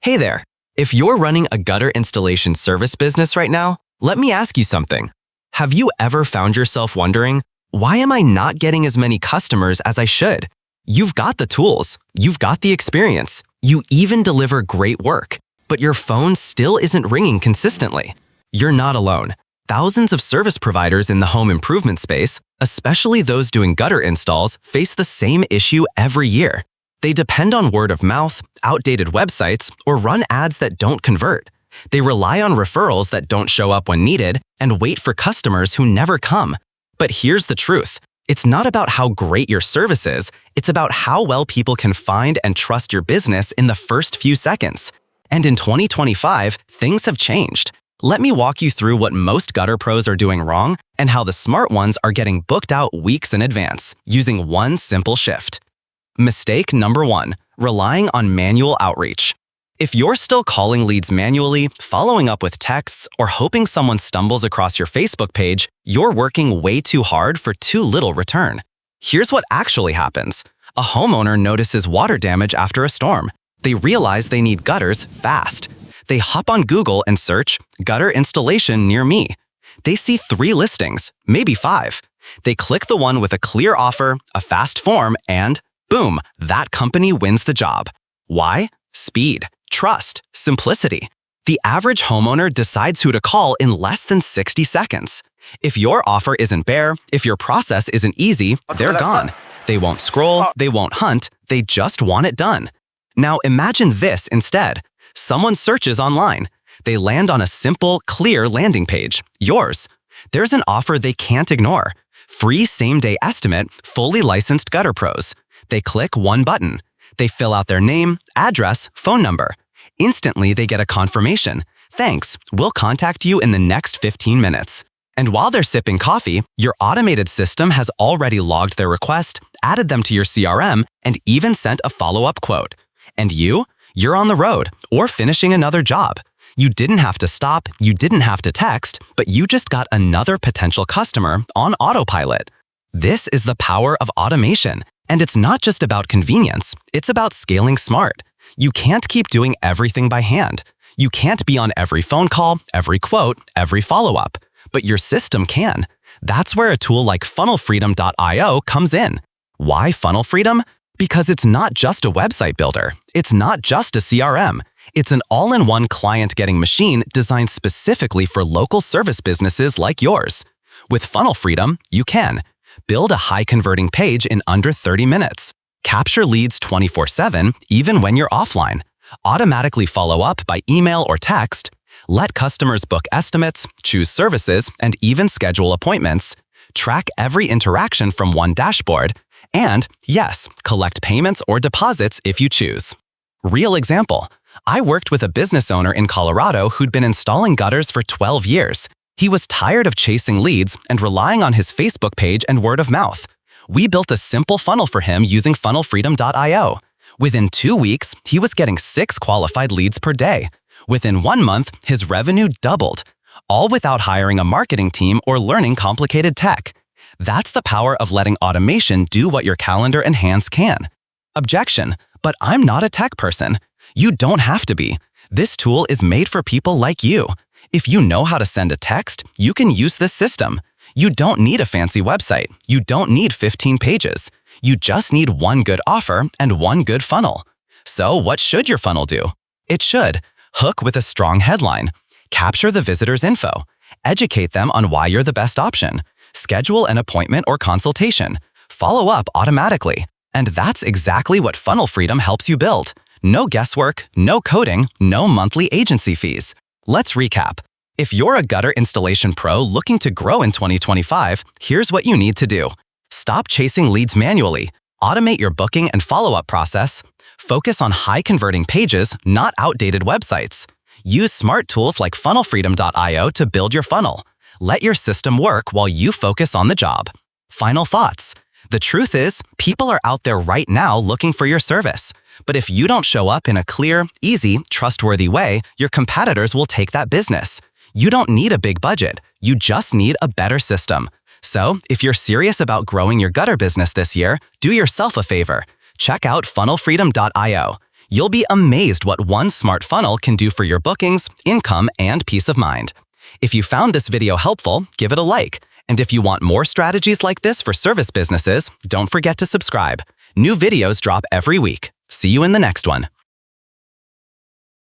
Hey there. If you're running a gutter installation service business right now, let me ask you something. Have you ever found yourself wondering, why am I not getting as many customers as I should? You've got the tools, you've got the experience, you even deliver great work, but your phone still isn't ringing consistently. You're not alone. Thousands of service providers in the home improvement space, especially those doing gutter installs, face the same issue every year. They depend on word of mouth, outdated websites, or run ads that don't convert. They rely on referrals that don't show up when needed and wait for customers who never come. But here's the truth. It's not about how great your service is, it's about how well people can find and trust your business in the first few seconds. And in 2025, things have changed. Let me walk you through what most gutter pros are doing wrong and how the smart ones are getting booked out weeks in advance using one simple shift. Mistake number 1, relying on manual outreach. If you're still calling leads manually, following up with texts, or hoping someone stumbles across your Facebook page, you're working way too hard for too little return. Here's what actually happens. A homeowner notices water damage after a storm. They realize they need gutters fast. They hop on Google and search gutter installation near me. They see 3 listings, maybe 5. They click the one with a clear offer, a fast form, and boom, that company wins the job. Why? Speed, trust, simplicity. The average homeowner decides who to call in less than 60 seconds. If your offer isn't bare, if your process isn't easy, they're gone. They won't scroll, they won't hunt, they just want it done. Now imagine this instead. Someone searches online. They land on a simple, clear landing page, yours. There's an offer they can't ignore. Free same-day estimate, fully licensed gutter pros. They click one button. They fill out their name, address, phone number. Instantly, they get a confirmation. Thanks, we'll contact you in the next 15 minutes. And while they're sipping coffee, your automated system has already logged their request, added them to your CRM, and even sent a follow-up quote. And you're on the road or finishing another job. You didn't have to stop, you didn't have to text, but you just got another potential customer on autopilot. This is the power of automation. And it's not just about convenience, it's about scaling smart. You can't keep doing everything by hand. You can't be on every phone call, every quote, every follow-up. But your system can. That's where a tool like funnelfreedom.io comes in. Why Funnel Freedom? Because it's not just a website builder. It's not just a CRM. It's an all-in-one client-getting machine designed specifically for local service businesses like yours. With Funnel Freedom, you can build a high-converting page in under 30 minutes. Capture leads 24/7 even when you're offline. Automatically follow up by email or text. Let customers book estimates, choose services, and even schedule appointments. Track every interaction from one dashboard. And, yes, collect payments or deposits if you choose. Real example. I worked with a business owner in Colorado who'd been installing gutters for 12 years. He was tired of chasing leads and relying on his Facebook page and word of mouth. We built a simple funnel for him using funnelfreedom.io. Within 2 weeks, he was getting 6 qualified leads per day. Within 1 month, his revenue doubled, all without hiring a marketing team or learning complicated tech. That's the power of letting automation do what your calendar and hands can. Objection, but I'm not a tech person. You don't have to be. This tool is made for people like you. If you know how to send a text, you can use this system. You don't need a fancy website. You don't need 15 pages. You just need one good offer and one good funnel. So what should your funnel do? It should hook with a strong headline, capture the visitor's info, educate them on why you're the best option, schedule an appointment or consultation, follow up automatically. And that's exactly what Funnel Freedom helps you build. No guesswork, no coding, no monthly agency fees. Let's recap. If you're a gutter installation pro looking to grow in 2025, here's what you need to do. Stop chasing leads manually. Automate your booking and follow-up process. Focus on high-converting pages, not outdated websites. Use smart tools like funnelfreedom.io to build your funnel. Let your system work while you focus on the job. Final thoughts. The truth is, people are out there right now looking for your service. But if you don't show up in a clear, easy, trustworthy way, your competitors will take that business. You don't need a big budget. You just need a better system. So, if you're serious about growing your gutter business this year, do yourself a favor. Check out funnelfreedom.io. You'll be amazed what one smart funnel can do for your bookings, income, and peace of mind. If you found this video helpful, give it a like. And if you want more strategies like this for service businesses, don't forget to subscribe. New videos drop every week. See you in the next one.